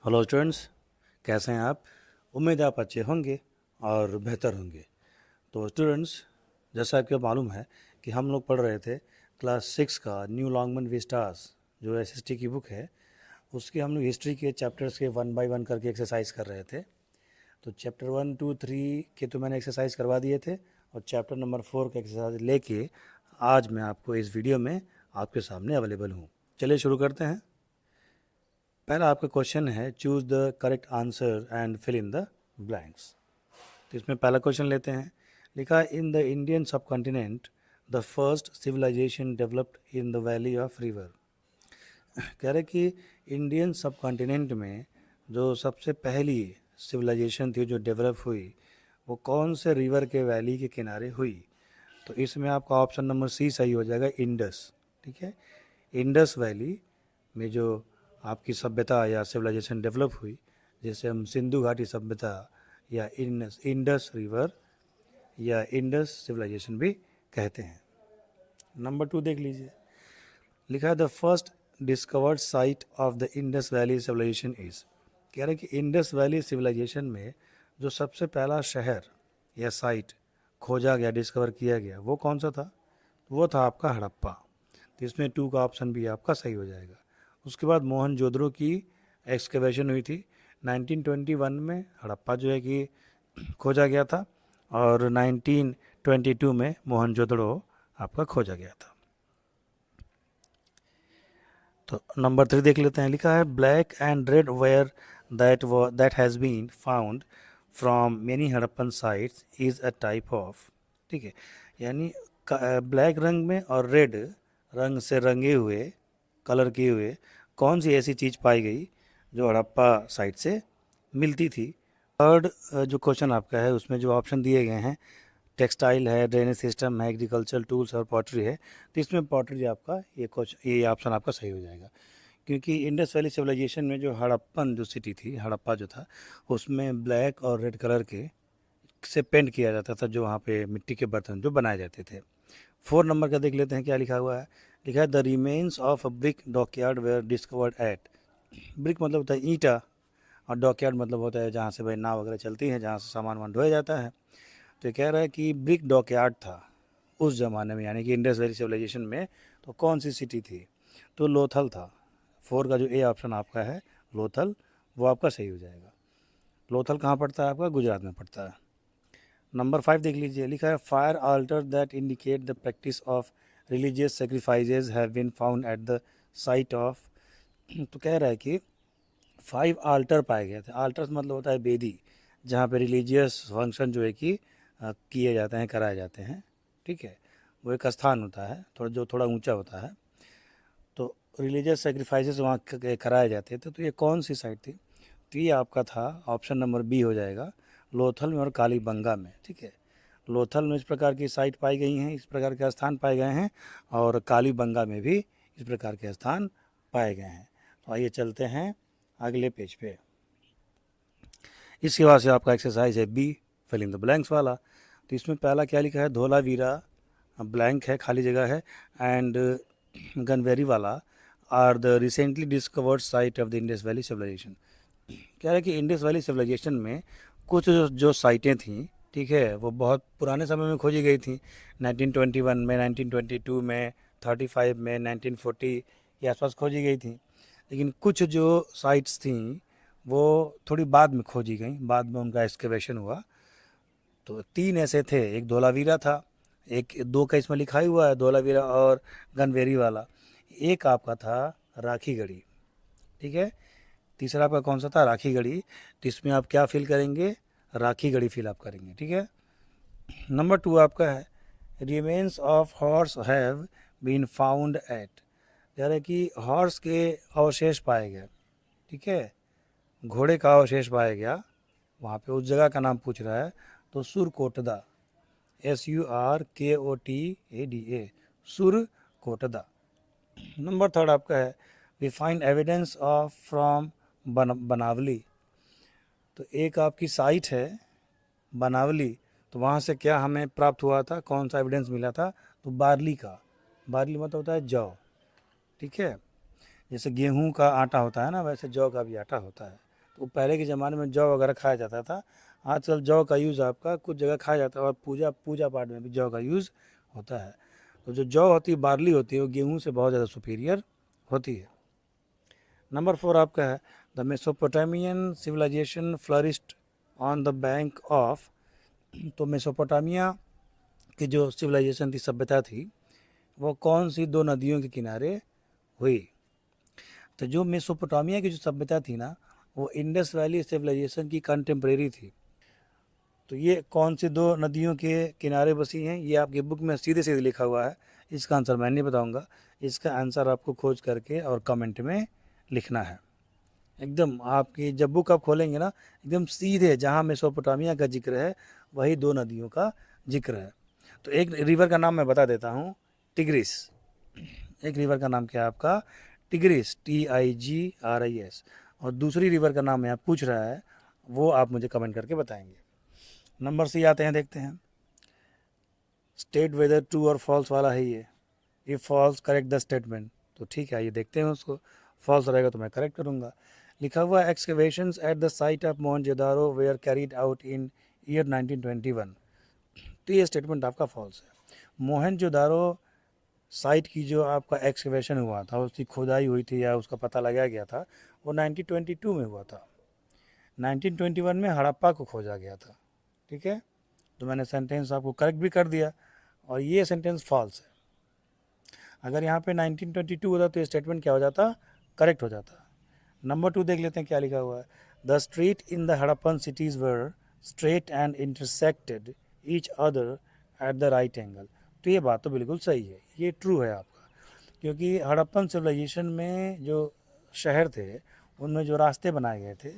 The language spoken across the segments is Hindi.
हेलो स्टूडेंट्स, कैसे हैं आप। उम्मीद है आप अच्छे होंगे और बेहतर होंगे। तो स्टूडेंट्स, जैसा आपको मालूम है कि हम लोग पढ़ रहे थे क्लास 6 का न्यू लॉन्गमन विस्टास जो एसएसटी की बुक है, उसके हम लोग हिस्ट्री के चैप्टर्स के 1 बाय 1 करके एक्सरसाइज कर रहे थे। तो चैप्टर 1, 2, 3 के तो मैंने एक्सरसाइज करवा दिए थे और चैप्टर नंबर 4 का एक्सरसाइज लेके आज मैं आपको इस वीडियो में आपके सामने अवेलेबल हूँ। चलिए शुरू करते हैं। पहला आपका क्वेश्चन है choose the correct answer and fill in the blanks. तो इसमें पहला क्वेश्चन लेते हैं। लिखा है in the Indian subcontinent the first civilisation developed in the valley of river. कह रहे कि इंडियन सब कॉन्टिनेंट में जो सबसे पहली सिविलाइजेशन थी जो डेवलप हुई वो कौन से रिवर के वैली के किनारे हुई। तो इसमें आपका ऑप्शन नंबर सी सही हो जाएगा, इंडस। ठीक है, इंडस वैली में जो आपकी सभ्यता या सिविलाइजेशन डेवलप हुई, जैसे हम सिंधु घाटी सभ्यता या इंडस रिवर या इंडस सिविलाइजेशन भी कहते हैं। नंबर 2 देख लीजिए। लिखा है the first discovered site of the Indus valley civilisation is. कह रहे हैं कि इंडस वैली सिविलाइजेशन में जो सबसे पहला शहर या साइट खोजा गया, डिस्कवर किया गया, वो कौन सा था। वो था आपका हड़प्पा। तो इसमें 2 का ऑप्शन भी आपका सही हो जाएगा। उसके बाद मोहनजोदड़ो की एक्सकवेशन हुई थी 1921 में। हड़प्पा जो है कि खोजा गया था और 1922 में मोहनजोदड़ो आपका खोजा गया था। तो नंबर 3 देख लेते हैं। लिखा है black and red ware that has been found from many Harappan sites is a type of. ठीक है, यानी ब्लैक रंग में और रेड रंग से रंगे हुए, कलर किए हुए कौन सी ऐसी चीज़ पाई गई जो हड़प्पा साइट से मिलती थी। थर्ड जो क्वेश्चन आपका है उसमें जो ऑप्शन दिए गए हैं, टेक्सटाइल है, ड्रेनेज सिस्टम है, एग्रीकल्चर टूल्स और पॉटरी है। तो इसमें पॉटरी आपका ये ऑप्शन आपका सही हो जाएगा, क्योंकि इंडस वैली सिविलाइजेशन में जो हड़प्पन जो सिटी थी, हड़प्पा जो था, उसमें ब्लैक और रेड कलर के से पेंट किया जाता था, जो वहाँ पे मिट्टी के बर्तन जो बनाए जाते थे। 4 नंबर का देख लेते हैं क्या लिखा हुआ है। लिखा है the remains of a brick dockyard were discovered at. Brick मतलब होता है ईंटा और डॉकयार्ड मतलब होता है जहाँ से भाई नाव वगैरह चलती है, जहाँ से सामान वामान ढोया जाता है। तो ये कह रहा है कि ब्रिक डॉकयार्ड था उस ज़माने में, यानी कि इंडस वैली सिविलाइजेशन में। तो कौन सी सिटी थी, तो लोथल था। 4 का जो ए ऑप्शन आपका है लोथल, वो आपका सही हो जाएगा। लोथल कहाँ पड़ता है आपका, गुजरात में पड़ता है। नंबर 5 देख लीजिए। लिखा है fire altar that indicate the practice of religious sacrifices have been found at the site of. तो कह रहा है कि 5 आल्टर पाए गए थे। आल्टर्स मतलब होता है बेदी, जहाँ पे रिलीजियस फंक्शन जो है कि किए जाते हैं, कराए जाते हैं। ठीक है, वो एक स्थान होता है जो थोड़ा ऊंचा होता है। तो रिलीजियस सेक्रीफाइसेस वहाँ कराए जाते थे। तो ये कौन सी साइट थी, तो ये आपका था ऑप्शन नंबर बी हो जाएगा, लोथल में और कालीबंगा में। ठीक है, लोथल में इस प्रकार की साइट पाई गई हैं, इस प्रकार के स्थान पाए गए हैं, और कालीबंगा में भी इस प्रकार के स्थान पाए गए हैं। तो आइए चलते हैं अगले पेज पे। इसके बाद से आपका एक्सरसाइज है B, fill in the blanks वाला। तो इसमें पहला क्या लिखा है, धोलावीरा ब्लैंक है, खाली जगह है, and Ganweriwala are the recently discovered site of the Indus valley civilisation. कह रहा है कि इंडस वैली सिविलाइजेशन में कुछ जो साइटें थी, ठीक है, वो बहुत पुराने समय में खोजी गई थी। 1921 में, 1922 में, 35 में, 1940 के आसपास खोजी गई थी। लेकिन कुछ जो साइट्स थी वो थोड़ी बाद में खोजी गई, बाद में उनका एक्सकेवेशन हुआ। तो 3 ऐसे थे, एक धोलावीरा था, एक 2 का इसमें लिखा ही हुआ है, धोलावीरा और गनवेरी वाला। एक आपका था राखी गढ़ी। ठीक है, तीसरा आपका कौन सा था, राखी गढ़ी। तो इसमें आप क्या फिल करेंगे, राखी गढ़ी फिल आप करेंगे। ठीक है, नंबर 2 आपका है remains of horse have been found at. कह रहे कि हॉर्स के अवशेष पाए गए। ठीक है, घोड़े का अवशेष पाया गया वहाँ पे, उस जगह का नाम पूछ रहा है। तो सुरकोटदा, SURKOTADA, सुरकोटदा। नंबर 3 आपका है we find evidence of from Banawali. तो एक आपकी साइट है बनावली, तो वहाँ से क्या हमें प्राप्त हुआ था, कौन सा एविडेंस मिला था, तो बार्ली का। बार्ली मतलब होता है जौ। ठीक है, जैसे गेहूं का आटा होता है ना, वैसे जौ का भी आटा होता है। तो पहले के ज़माने में जौ वगैरह खाया जाता था। आजकल जौ का यूज़ आपका कुछ जगह खाया जाता है और पूजा पूजा पाठ में भी जौ का यूज़ होता है। तो जो जौ होती है, बार्ली होती है, वो गेहूँ से बहुत ज़्यादा सुपीरियर होती है। नंबर 4 आपका है the Mesopotamian civilisation flourished on the bank of. तो मेसोपोटामिया की जो सिविलाइजेशन थी, सभ्यता थी, वो कौन सी दो नदियों के किनारे हुई? तो जो मेसोपोटामिया की जो सभ्यता थी ना, वो इंडस वैली सिविलाइजेशन की कंटेम्प्रेरी थी। तो ये कौन सी दो नदियों के किनारे बसी हैं, ये आपकी बुक में सीधे सीधे लिखा हुआ है। इसका आंसर मैं नहीं बताऊंगा, इसका आंसर आपको खोज करके और कमेंट में लिखना है। एकदम आपकी जब बुक आप खोलेंगे ना, एकदम सीधे जहाँ मेसोपोटामिया का जिक्र है वही दो नदियों का जिक्र है। तो एक रिवर का नाम मैं बता देता हूँ, टिग्रिस। एक रिवर का नाम क्या है आपका? Tigris, TIGRIS। और दूसरी रिवर का नाम यहाँ पूछ रहा है, वो आप मुझे कमेंट करके बताएंगे। नंबर सी आते हैं, देखते हैं। स्टेट वेदर ट्रू और फॉल्स वाला है ये। If false correct the statement. तो ठीक है, ये देखते हैं उसको। फॉल्स रहेगा तो मैं करेक्ट करूँगा। लिखा हुआ excavations at the site of Mohenjodaro were carried out in year 1921। तो ये स्टेटमेंट आपका फॉल्स है। मोहनजोदारो साइट की जो आपका एक्सकवेशन हुआ था, उसकी खुदाई हुई थी या उसका पता लगाया गया था, वो 1922 में हुआ था। 1921 में हड़प्पा को खोजा गया था। ठीक है, तो मैंने सेंटेंस आपको करेक्ट भी कर दिया और ये सेंटेंस फॉल्स है। अगर यहाँ पे 1922 होता तो ये स्टेटमेंट क्या हो जाता? करेक्ट हो जाता। नंबर 2 देख लेते हैं क्या लिखा हुआ है। The street in the Harappan cities were straight and intersected each other at the right angle. तो ये बात तो बिल्कुल सही है, ये ट्रू है आपका, क्योंकि हड़प्पन सिविलाइजेशन में जो शहर थे उनमें जो रास्ते बनाए गए थे,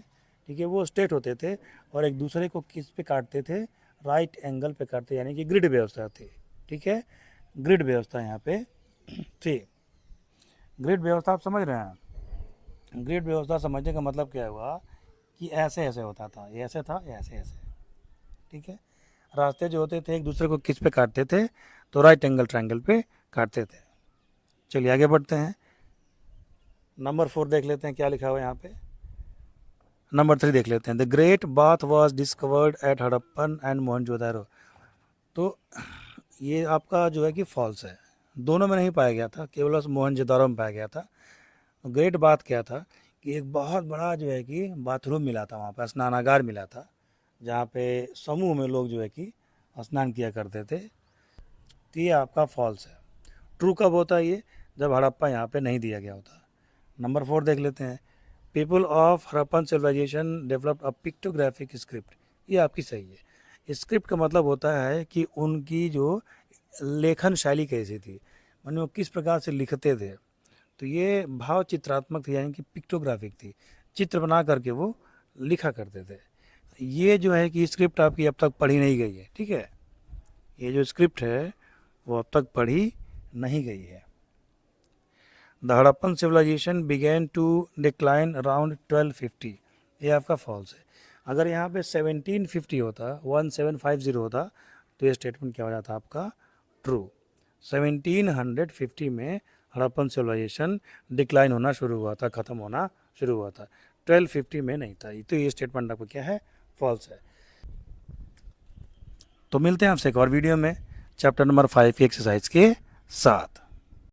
ठीक है, वो स्ट्रेट होते थे और एक दूसरे को किस पे काटते थे? राइट एंगल पे काटते, यानी कि ग्रिड व्यवस्था थी। ठीक है, ग्रिड व्यवस्था यहाँ पे थी। ग्रिड व्यवस्था आप समझ रहे हैं? ग्रिड व्यवस्था समझने का मतलब क्या हुआ कि ऐसे ऐसे होता था, ये ऐसे था, ये ऐसे ऐसे। ठीक है, रास्ते जो होते थे एक दूसरे को किस पे काटते थे? तो राइट एंगल ट्रायंगल पे काटते थे। चलिए आगे बढ़ते हैं। नंबर 4 देख लेते हैं क्या लिखा हुआ है यहाँ पे। नंबर 3 देख लेते हैं। The great bath was discovered at Harappan and Mohenjodaro. तो ये आपका जो है कि फॉल्स है, दोनों में नहीं पाया गया था, केवल मोहनजोदारो में पाया गया था। ग्रेट बात क्या था कि एक बहुत बड़ा जो है कि बाथरूम मिला था, वहाँ पर स्नानागार मिला था, जहाँ पे समूह में लोग जो है कि स्नान किया करते थे। तो ये आपका फॉल्स है। ट्रू कब होता है ये? जब हड़प्पा यहाँ पे नहीं दिया गया होता। नंबर 4 देख लेते हैं। People of Harappan civilisation developed a pictographic script. ये आपकी सही है। स्क्रिप्ट का मतलब होता है कि उनकी जो लेखन शैली कैसी थी, माने वो किस प्रकार से लिखते थे। तो ये भाव चित्रात्मक थी, यानी कि पिक्टोग्राफिक थी, चित्र बना करके वो लिखा करते थे। ये जो है कि स्क्रिप्ट आपकी अब तक पढ़ी नहीं गई है। ठीक है, ये जो स्क्रिप्ट है वो अब तक पढ़ी नहीं गई है। The Harappan civilisation began to decline around 1250। ये आपका फॉल्स है। अगर यहाँ पे 1750 होता, 1750 होता, तो ये स्टेटमेंट क्या हो जाता आपका? ट्रू। 1750 में हड़प्पन सिविलाइजेशन डिक्लाइन होना शुरू हुआ था, ख़त्म होना शुरू हुआ था, 1250 में नहीं था। तो ये स्टेटमेंट आपको क्या है? फॉल्स है। तो मिलते हैं आपसे एक और वीडियो में चैप्टर नंबर 5 की एक्सरसाइज के साथ।